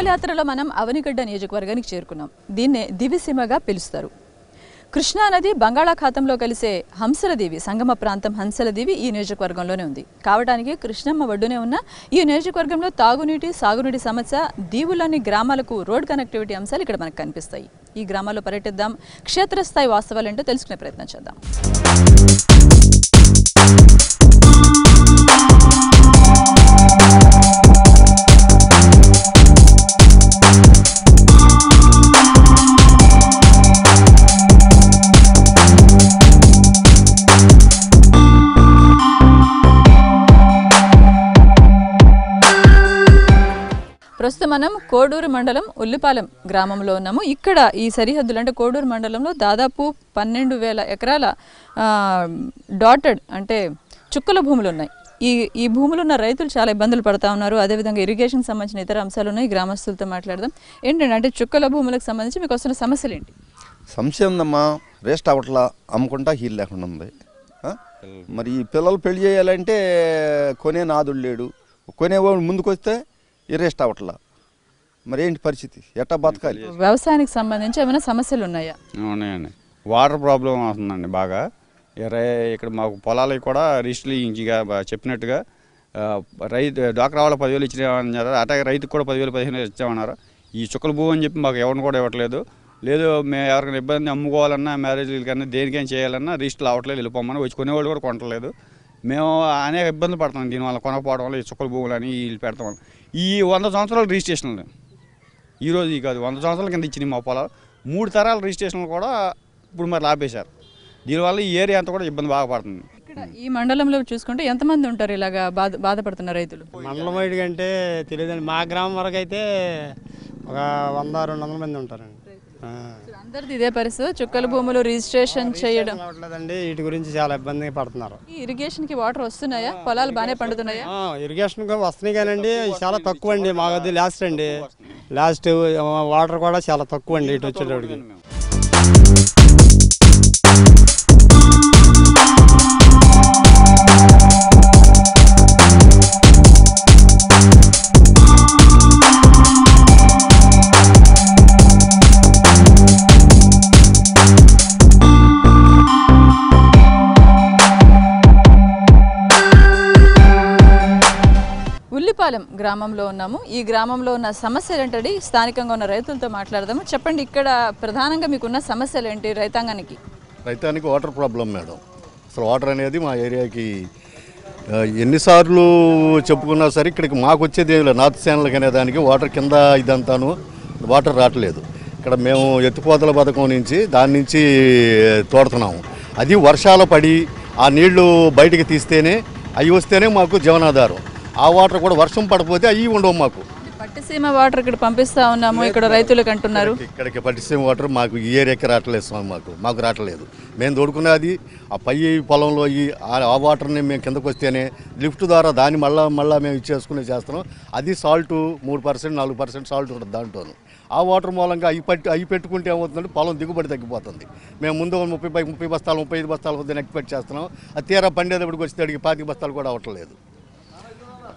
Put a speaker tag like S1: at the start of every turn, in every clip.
S1: దండోలయాత్రలో మనం అవనిగడ్డ నియోజకవర్గానికి చేరుకున్నాం. దీన్నే దివిసీమగా పిలుస్తారు. కృష్ణానది బంగాళాఖాతంలో కలిసే హంసలదీవి సంగమ ప్రాంతం హంసలదీవి ఈ నియోజకవర్గంలోనే ఉంది. కావడానికి కృష్ణమ్మ ఒడ్డునే ఉన్న ఈ నియోజకవర్గంలో తాగునీటి సాగునీటి సమస్య, దీవులోని గ్రామాలకు రోడ్ కనెక్టివిటీ అంశాలు ఇక్కడ మనకు కనిపిస్తాయి. ఈ గ్రామాల్లో పర్యటిద్దాం, క్షేత్రస్థాయి వాస్తవాలేంటో తెలుసుకునే ప్రయత్నం చేద్దాం. ప్రస్తుతం మనం కోడూరు మండలం ఉల్లిపాలెం గ్రామంలో ఉన్నాము. ఇక్కడ ఈ సరిహద్దులు అంటే కోడూరు మండలంలో దాదాపు 12,000 ఎకరాల డాటెడ్ అంటే చుక్కల భూములు ఉన్నాయి. ఈ భూములు ఉన్న రైతులు చాలా ఇబ్బందులు పడతా ఉన్నారు. అదేవిధంగా ఇరిగేషన్ సంబంధించిన ఇతర అంశాలు ఉన్నాయి. గ్రామస్తులతో మాట్లాడదాం. ఏంటంటే అంటే చుక్కల భూములకు సంబంధించి మీకు వస్తున్న సమస్యలు ఏంటి?
S2: సమస్య ఉందమ్మా, వేస్ట్ అవట్లా, అమ్ముకుంటా హీల్ లేకుండా ఉంది. మరి ఈ పిల్లలు పెళ్లి చేయాలంటే కొనే నాదుడు లేడు, కొనేవాడు ముందుకు వస్తే ఇరేస్ట్ అవట్లా. మరి ఏంటి పరిస్థితి, ఎట్టా బతకాలి?
S1: వ్యవసాయానికి సంబంధించి ఏమైనా సమస్యలు ఉన్నాయా?
S3: ఉన్నాయండి. వాటర్ ప్రాబ్లం అవుతుందండి బాగా. ఇక్కడ మాకు పొలాలకి కూడా రిజిస్ట్రీగా చెప్పినట్టుగా డాక్టర్ వాళ్ళు 10,000 ఇచ్చినామన్నారు. అట్లాగే రైతుకు కూడా 10,000-15,000 ఇచ్చామన్నారు. ఈ చుక్కల భూ అని చెప్పి మాకు ఎవరిని కూడా ఇవ్వట్లేదు. లేదు మేము ఎవరికైనా ఇబ్బంది అమ్ముకోవాలన్నా, మ్యారేజ్లు కన్నా దేనికైనా చేయాలన్నా రిజిస్టర్లు అవ్వట్లేదు, వెళ్ళిపోమని వచ్చి కొనేవాళ్ళు కూడా కొనట్లేదు. మేము అనేక ఇబ్బందులు పడుతున్నాం దీనివల్ల, కొనకపోవడం వల్ల ఈ చుక్కల భూములని వీళ్ళు పెడతాం. ఈ 100 సంవత్సరాల రిజిస్ట్రేషన్లు ఈరోజు కాదు, 100 సంవత్సరాల కింద ఇచ్చినాయి మా పొలాలు. 3 తరాల రిజిస్ట్రేషన్లు కూడా ఇప్పుడు మరి ఆపేశారు. దీనివల్ల ఈ ఏరియా అంతా కూడా ఇబ్బంది బాగా పడుతుంది.
S1: ఇక్కడ ఈ మండలంలో చూసుకుంటే ఎంతమంది ఉంటారు ఇలాగా బాధపడుతున్న రైతులు?
S4: మండలం వైడ్ కంటే తెలియదండి. మా గ్రామం వరకు అయితే ఒక 100-200 మంది ఉంటారండి.
S1: అందరిది ఇదే పరిస్థితి. చుక్కల భూములు రిజిస్ట్రేషన్ చేయడం
S4: అవ్వట్లేదండి. వీటి గురించి చాలా ఇబ్బంది పడుతున్నారు.
S1: ఈ ఇరిగేషన్ కి వాటర్ వస్తున్నాయా? పొలాలు బాగానే పండుతున్నాయా?
S4: ఇరిగేషన్ వస్తున్నాయి కానండి, చాలా తక్కువ అండి. మాది లాస్ట్ అండి, లాస్ట్ వాటర్ కూడా చాలా తక్కువ అండి ఇటు వచ్చేటప్పటికి. ఉల్లిపాలెం గ్రామంలో ఉన్నాము. ఈ గ్రామంలో ఉన్న సమస్యలు ఏంటంటే స్థానికంగా ఉన్న రైతులతో మాట్లాడదాము. చెప్పండి, ఇక్కడ ప్రధానంగా మీకున్న సమస్యలు ఏంటి? రైతాంగానికి
S2: వాటర్ ప్రాబ్లం మేడం. అసలు వాటర్ అనేది మా ఏరియాకి ఎన్నిసార్లు చెప్పుకున్నా సరే ఇక్కడికి మాకు వచ్చేది నార్త్ ఛానల్కి అనే దానికి వాటర్ కింద ఇదంతాను వాటర్ రావట్లేదు. ఇక్కడ మేము ఎత్తిపోతల పథకం నుంచి దాని నుంచి తోడుతున్నాము. అది వర్షాలు పడి ఆ నీళ్లు బయటికి తీస్తేనే అవి వస్తేనే మాకు జీవనాధారం. ఆ వాటర్ కూడా వర్షం పడిపోతే అవి ఉండవు. మాకు
S1: పట్టిసీమ వాటర్ ఇక్కడ పంపిస్తా ఉన్నాము, ఇక్కడ రైతులకు అంటున్నారు.
S2: ఇక్కడికి పట్టిసీమ వాటర్ మాకు ఈ ఏరియాకి రావట్లేదు స్వామి, మాకు రావట్లేదు. మేము తోడుకునేది ఆ పై పొలంలో ఆ వాటర్ని మేము కిందకు వస్తేనే లిఫ్ట్ ద్వారా దాన్ని మళ్ళీ మేము ఇచ్చేసుకునే చేస్తున్నాం. అది సాల్ట్ 3%, 4% సాల్ట్ ఉంటుంది దాంట్లోనూ. ఆ వాటర్ మూలంగా అవి పెట్టుకుంటే ఏమవుతుందంటే పొలం దిగుబడి తగ్గిపోతుంది. మేము ముందు 30 బస్తాలు 35 బస్తాలు కొద్దిగా ఎక్స్పెక్ట్ చేస్తున్నాం. అది తీరా పండేటప్పటికి వచ్చి అడిగి 25 బస్తాలు కూడా అవ్వట్లేదు.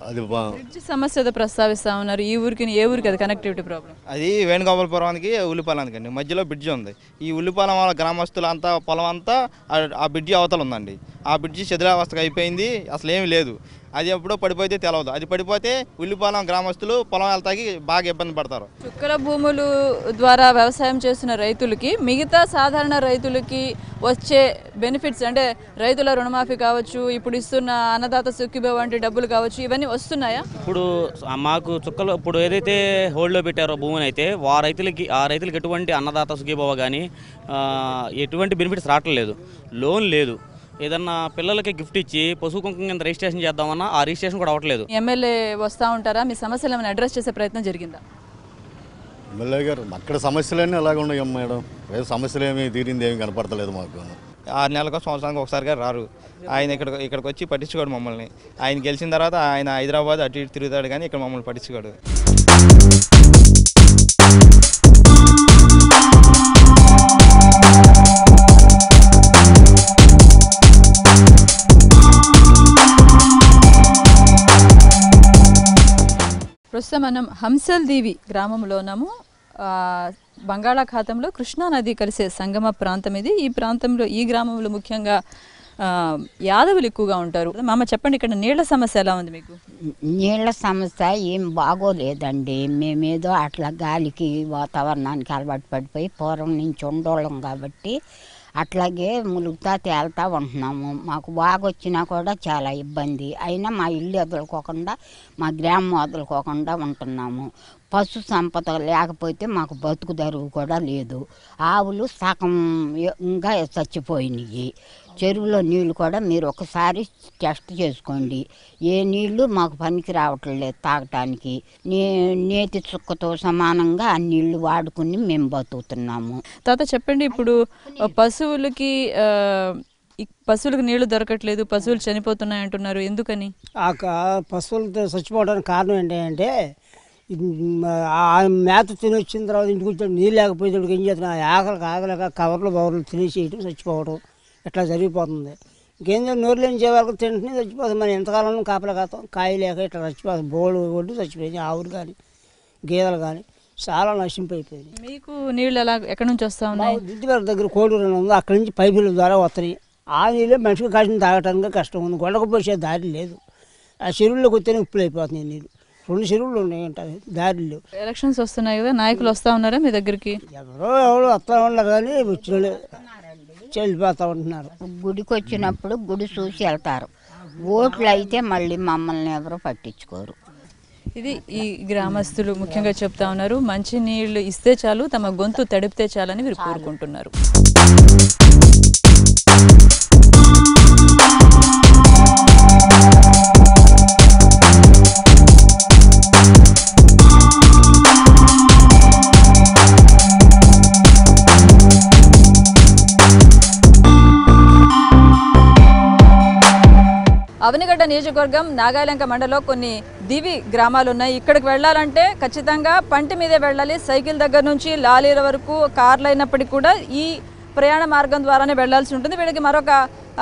S2: అది
S1: బ్రిడ్జ్ సమస్య ప్రస్తావిస్తా ఉన్నారు. ఈ ఊరికి ఏ ఊరికి అది కనెక్టివిటీ ప్రాబ్లం?
S5: అది వేణుగోపాలపురానికి ఉల్లిపాలానికి అండి, మధ్యలో బ్రిడ్జ్ ఉంది. ఈ ఉల్లిపాలెం వాళ్ళ గ్రామస్తులు అంతా పొలం అంతా ఆ బ్రిడ్జి అవతల ఉందండి. ఆ బ్రిడ్జి శిథిలావస్థగా అయిపోయింది, అసలు ఏమీ లేదు. అది ఎప్పుడో పడిపోతే తెలవదు. అది పడిపోతే ఉల్లిపాలెం గ్రామస్తులు పొలం వెళ్తాకి బాగా ఇబ్బంది పడతారు.
S1: చుక్కల భూములు ద్వారా వ్యవసాయం చేస్తున్న రైతులకి మిగతా సాధారణ రైతులకి వచ్చే బెనిఫిట్స్ అంటే రైతుల రుణమాఫీ కావచ్చు, ఇప్పుడు ఇస్తున్న అన్నదాత సుఖీభవ వంటి డబ్బులు కావచ్చు, ఇవన్నీ వస్తున్నాయా?
S6: ఇప్పుడు మాకు చుక్కలు ఇప్పుడు ఏదైతే హోల్డ్లో పెట్టారో భూమిని అయితే ఆ రైతులకి ఎటువంటి అన్నదాత సుఖీభవ కానీ ఎటువంటి బెనిఫిట్స్ రావట్లేదు. లోన్ లేదు. ఏదన్నా పిల్లలకి గిఫ్ట్ ఇచ్చి పశువు కుంకుమ కింద రిజిస్ట్రేషన్ చేద్దామన్నా ఆ రిజిస్ట్రేషన్ కూడా అవ్వట్లేదు.
S1: ఎమ్మెల్యే వస్తూ ఉంటారా? మీ సమస్యలు ఏమైనా అడ్రస్ చేసే ప్రయత్నం జరిగిందా?
S2: ఎమ్మెల్యే గారు అక్కడ సమస్యలన్నీ అలాగే ఉన్నాయి మేడం. సమస్యలు ఏమి తీరింది ఏమి కనపడతలేదు మాకు.
S5: 6 నెలలకు సంవత్సరానికి ఒకసారిగా రారు. ఆయన ఇక్కడికి వచ్చి పట్టించుకోడు మమ్మల్ని. ఆయన గెలిచిన తర్వాత ఆయన హైదరాబాద్ అటు ఇటు తిరుగుతాడు కానీ ఇక్కడ మమ్మల్ని పట్టించుకోడు.
S1: ప్రస్తుతం మనం హంసల్ దీవి గ్రామంలో ఉన్నాము. బంగాళాఖాతంలో కృష్ణా నది కలిసే సంగమ ప్రాంతం ఇది. ఈ ప్రాంతంలో ఈ గ్రామంలో ముఖ్యంగా యాదవులు ఎక్కువగా ఉంటారు. మామ చెప్పండి, ఇక్కడ నీళ్ల సమస్య ఎలా ఉంది మీకు?
S7: నీళ్ల సమస్య ఏం బాగోలేదండి. మేమేదో అట్లా గాలికి వాతావరణానికి అలవాటు పడిపోయి పూర్వం నుంచి ఉండోళ్ళం కాబట్టి అట్లాగే ములుగుతా తేలుతా ఉంటున్నాము. మాకు బాగా వచ్చినా కూడా చాలా ఇబ్బంది. అయినా మా ఇల్లు వదులుకోకుండా మా గ్రామం వదులుకోకుండా ఉంటున్నాము. పశు సంపద లేకపోతే మాకు బతుకు దరువు కూడా లేదు. ఆవులు సగంగా చచ్చిపోయినాయి. చెరువులో నీళ్లు కూడా మీరు ఒకసారి టెస్ట్ చేసుకోండి. ఏ నీళ్లు మాకు పనికి రావట్లేదు తాగటానికి. నేతి చుక్కతో సమానంగా ఆ నీళ్లు వాడుకుని మేము బతుకుతున్నాము.
S1: తాత చెప్పండి, ఇప్పుడు పశువులకి నీళ్లు దొరకట్లేదు, పశువులు చనిపోతున్నాయి అంటున్నారు, ఎందుకని?
S8: ఆ పశువులు చచ్చిపోవడానికి కారణం ఏంటంటే మేత తిని వచ్చిన తర్వాత ఇంటికి వచ్చి నీళ్ళు లేకపోయేటప్పుడు ఏం చేస్తున్నా ఆగలేక కవర్లు బవర్లు తినేసేయటం చచ్చిపోవడం ఇట్లా జరిగిపోతుంది. ఇంకేం నోరు లేని వరకు తింటే చచ్చిపోతుంది. మనం ఎంతకాలంలో కాపలా కాస్తాం, కాయ లేక ఇట్లా చచ్చిపోతుంది. బోళ్ళు కొట్టి చచ్చిపోయింది. ఆవులు కానీ గేదెలు కానీ చాలా నశింపైపోయింది.
S1: మీకు నీళ్ళు ఎక్కడి నుంచి వస్తా ఉన్నాయి?
S8: దిద్దుగారి దగ్గర కోడూరు ఉంది, అక్కడి నుంచి పైపుల ద్వారా వస్తాయి. ఆ నీళ్ళే మనిషికి కాసిన తాగటానికి కష్టం ఉంది. గొడవకు పోసే దారి లేదు. ఆ చెరువుల్లోకి వస్తేనే ఉప్పులు అయిపోతున్నాయి నీళ్ళు. 2 చెరువులు ఉన్నాయంటారు, దారి లేవు.
S1: ఎలక్షన్స్ వస్తున్నాయి కదా, నాయకులు వస్తూ ఉన్నారా మీ దగ్గరికి?
S8: ఎవరు వస్తూ ఉన్నారు కానీ వచ్చిన వెళ్ళిపోతూ ఉంటున్నారు.
S7: గుడికి వచ్చినప్పుడు గుడి చూసి వెళ్తారు. ఓట్లు అయితే మళ్ళీ మమ్మల్ని ఎవరు పట్టించుకోరు.
S1: ఇది ఈ గ్రామస్తులు ముఖ్యంగా చెప్తా ఉన్నారు. మంచి నీళ్లు ఇస్తే చాలు, తమ గొంతు తడిపితే చాలని వీరు కోరుకుంటున్నారు. అవనిగడ్డ నియోజకవర్గం నాగాలంక మండలంలో కొన్ని దివి గ్రామాలు ఉన్నాయి. ఇక్కడికి వెళ్ళాలంటే ఖచ్చితంగా పంటి మీదే వెళ్ళాలి. సైకిల్ దగ్గర నుంచి లారీల వరకు కార్లు అయినప్పటికీ కూడా ఈ ప్రయాణ మార్గం ద్వారానే వెళ్లాల్సి ఉంటుంది. వీళ్ళకి మరొక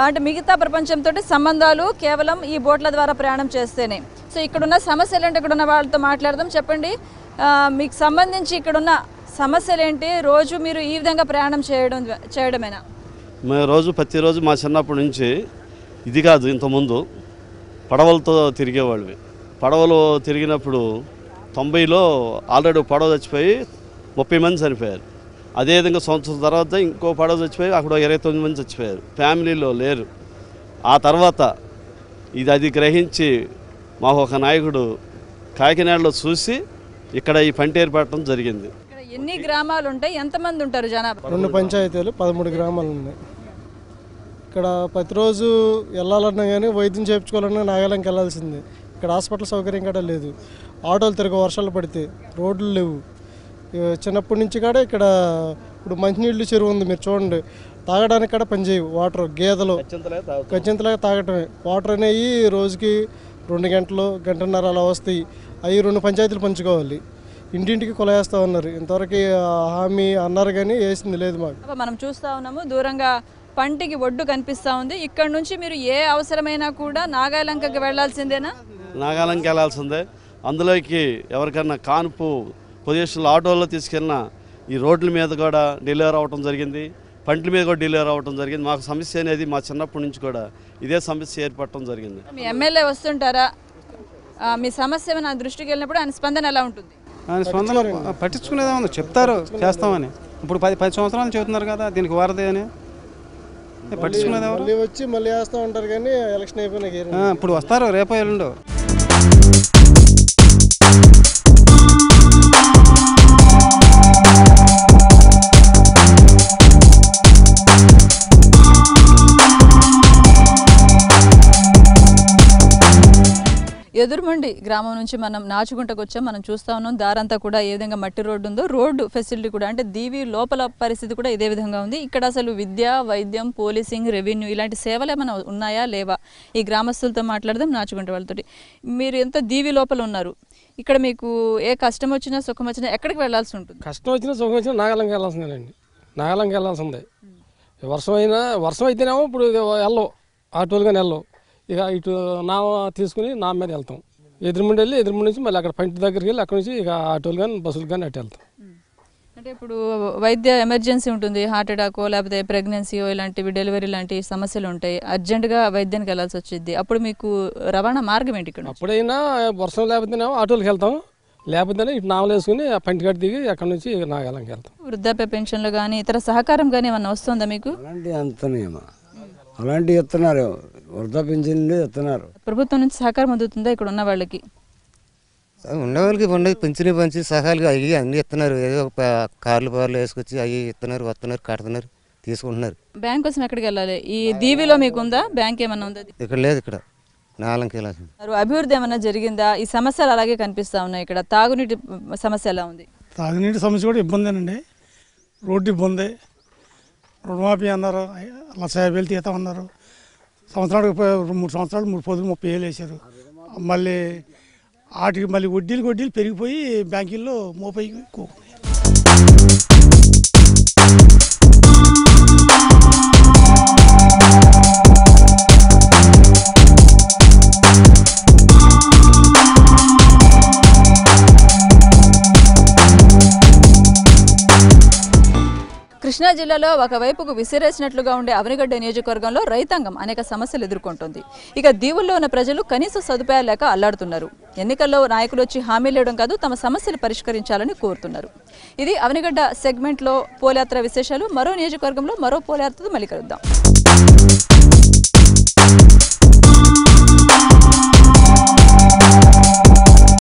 S1: అంటే మిగతా ప్రపంచంతో సంబంధాలు కేవలం ఈ బోట్ల ద్వారా ప్రయాణం చేస్తేనే. సో ఇక్కడున్న సమస్యలు ఏంటి, ఇక్కడున్న వాళ్ళతో మాట్లాడదాం. చెప్పండి, మీకు సంబంధించి ఇక్కడున్న సమస్యలు ఏంటి? రోజు మీరు ఈ విధంగా ప్రయాణం చేయడమేనా?
S9: మేము ప్రతిరోజు మా చిన్నప్పటి నుంచి ఇది కాదు, ఇంతకుముందు పడవలతో తిరిగేవాళ్ళవి. పడవలు తిరిగినప్పుడు 90లో ఆల్రెడీ పడవ చచ్చిపోయి 30 మంది చనిపోయారు. అదేవిధంగా సంవత్సరం తర్వాత ఇంకో పడవ చచ్చిపోయి అక్కడ 29 మంది చచ్చిపోయారు. ఫ్యామిలీలో లేరు. ఆ తర్వాత అది గ్రహించి మాకు ఒక నాయకుడు కాకినాడలో చూసి ఇక్కడ ఈ పంట ఏర్పడటం జరిగింది.
S1: ఎన్ని గ్రామాలు ఉంటాయి, ఎంతమంది ఉంటారు జనాభా?
S10: 2 పంచాయతీలు 13 గ్రామాలు ఉన్నాయి. ఇక్కడ ప్రతిరోజు వెళ్ళాలన్నా కానీ వైద్యం చేయించుకోవాలన్నా నాగాలంకి వెళ్ళాల్సిందే. ఇక్కడ హాస్పిటల్ సౌకర్యం కూడా లేదు. ఆటోలు తిరగ, వర్షాలు పడితే రోడ్లు లేవు. చిన్నప్పటి నుంచి కూడా ఇక్కడ ఇప్పుడు మంచినీళ్ళు చెరువు ఉంది, మీరు చూడండి. తాగడానికి కూడా పనిచేయవు వాటర్. గేదెలు గచ్చింతలాగా తాగటమే. వాటర్ అనేవి రోజుకి 2 గంటలు, గంటన్నర అలా వస్తాయి. అవి 2 పంచాయతీలు పంచుకోవాలి. ఇంటింటికి కొలవేస్తూ ఉన్నారు. ఇంతవరకు హామీ అన్నారు కానీ వేసింది లేదు మాకు.
S1: మనం చూస్తూ ఉన్నాము, దూరంగా పంటికి ఒడ్డు కనిపిస్తూ ఉంది. ఇక్కడ నుంచి మీరు ఏ అవసరమైనా కూడా నాగాలంకకి వెళ్లాల్సిందేనా?
S9: నాగాలంకి వెళ్ళాల్సిందే. అందులోకి ఎవరికన్నా కాన్పు పొజిషన్లో ఆటోలో తీసుకెళ్ళినా ఈ రోడ్ల మీద కూడా డెలివరీ అవ్వటం జరిగింది, పంటల మీద కూడా డెలివరీ అవ్వటం జరిగింది. మాకు సమస్య అనేది మా చిన్నప్పటి నుంచి కూడా ఇదే సమస్య ఏర్పడటం జరిగింది.
S1: మీ ఎమ్మెల్యే వస్తుంటారా? మీ సమస్య నా దృష్టికి వెళ్ళినప్పుడు ఆయన స్పందన ఎలా ఉంటుంది?
S11: ఆయన స్పందన పట్టించుకునేదే ఉంది, చెప్తారు చేస్తామని. ఇప్పుడు 10 సంవత్సరాలు చెబుతున్నారు కదా దీనికి వారదే అని. పట్టించుకునేది ఎవరు?
S10: వచ్చి మళ్ళీ వేస్తూ ఉంటారు కానీ ఎలక్షన్ అయిపోయినా
S11: ఇప్పుడు వస్తారు, రేపో ఎల్లుండో.
S1: ఎదురుమండి గ్రామం నుంచి మనం నాచుగుంటకు వచ్చాం. మనం చూస్తూ ఉన్నాం దారంతా కూడా ఏ విధంగా మట్టి రోడ్డు ఉందో, రోడ్డు ఫెసిలిటీ కూడా అంటే దీవి లోపల పరిస్థితి కూడా ఇదే విధంగా ఉంది. ఇక్కడ అసలు విద్య, వైద్యం, పోలీసింగ్, రెవెన్యూ ఇలాంటి సేవలు ఏమైనా ఉన్నాయా లేవా? ఈ గ్రామస్తులతో మాట్లాడదాం, నాచుగుంట వాళ్ళతోటి. మీరు ఎంత దీవి లోపల ఉన్నారు, ఇక్కడ మీకు ఏ కష్టం వచ్చినా సుఖం వచ్చినా ఎక్కడికి వెళ్ళాల్సి ఉంటుంది?
S12: కష్టం వచ్చినా సుఖం వచ్చినా నాగాలంకి వెళ్ళాల్సిందేనండి. నాగాలంకి వెళ్ళాల్సిందే. వర్షం అయితేనేమో ఇప్పుడు వెళ్ళవు, ఆటోలు కానీ వెళ్ళవు. ఇక ఇటు నా తీసుకుని నా మీద వెళ్తాం. ఎదురుముండి వెళ్ళి ఎదురుముండి నుంచి మళ్ళీ అక్కడ పంటి దగ్గరికి వెళ్ళి అక్కడ నుంచి ఇక ఆటోలు కానీ బస్సులు కానీ అటు వెళ్తాం.
S1: అంటే ఇప్పుడు వైద్య ఎమర్జెన్సీ ఉంటుంది, హార్ట్ అటాకో లేకపోతే ప్రెగ్నెన్సీయో ఇలాంటివి డెలివరీ లాంటి సమస్యలు ఉంటాయి, అర్జెంటుగా వైద్యానికి వెళ్ళాల్సి వచ్చింది, అప్పుడు మీకు రవాణా మార్గం ఏంటి ఇక్కడ?
S12: అప్పుడైనా వర్షం లేకపోతేనేమో ఆటోలకు వెళ్తాం, లేకపోతే ఇటు నామలు వేసుకుని ఆ పంటిగడ్డ దిగి అక్కడ నుంచి నాగాలంకి వెళ్తాం.
S1: వృద్ధాప్య పెన్షన్లు కానీ ఇతర సహకారం కానీ ఏమన్నా వస్తుందా మీకు?
S13: అలాంటివి ఇస్తున్నారు, వృద్ధా పెన్షన్లు ఇస్తున్నారు.
S1: ప్రభుత్వం నుంచి సహకారం అందుతుందా ఇక్కడ ఉన్న వాళ్ళకి?
S14: ఉన్న వాళ్ళకి పెంచిన పంచి సహాయాలు అవి అన్నీ ఇస్తున్నారు. ఏదో కార్లు వేసుకొచ్చి అవి ఇస్తున్నారు, వస్తున్నారు, కడుతున్నారు, తీసుకుంటున్నారు.
S1: బ్యాంక్ కోసం ఎక్కడికి వెళ్ళాలి? ఈ దీవిలో మీకు ఉందా బ్యాంక్ ఏమన్నా ఉందా?
S14: ఇక్కడ లేదు, ఇక్కడ నాలంకి వెళ్ళాల్సింది.
S1: అభివృద్ధి ఏమన్నా జరిగిందా? ఈ సమస్యలు అలాగే కనిపిస్తా ఉన్నాయి. ఇక్కడ తాగునీటి సమస్య ఎలా ఉంది?
S15: తాగునీటి సమస్య కూడా ఇబ్బందేనండి. రోడ్డు ఇబ్బంది, రుణమాఫీ అన్నారు, 1,50,000 తీతాం అన్నారు. సంవత్సరానికి 3 సంవత్సరాలు 30,000 వేశారు. మళ్ళీ వాటికి మళ్ళీ వడ్డీలు పెరిగిపోయి బ్యాంకుల్లో మోపై
S1: కృష్ణా జిల్లాలో ఒకవైపుకు విసిరేసినట్లుగా ఉండే అవనిగడ్డ నియోజకవర్గంలో రైతాంగం అనేక సమస్యలు ఎదుర్కొంటుంది. ఇక దీవుల్లో ఉన్న ప్రజలు కనీస సదుపాయాలు లేక అల్లాడుతున్నారు. ఎన్నికల్లో నాయకులు వచ్చి హామీలు ఇవ్వడం కాదు, తమ సమస్యలు పరిష్కరించాలని కోరుతున్నారు. ఇది అవనిగడ్డ సెగ్మెంట్లో పోలయాత్ర విశేషాలు. మరో నియోజకవర్గంలో మరో పోలయాత్రతో మళ్ళీ కలుద్దాం.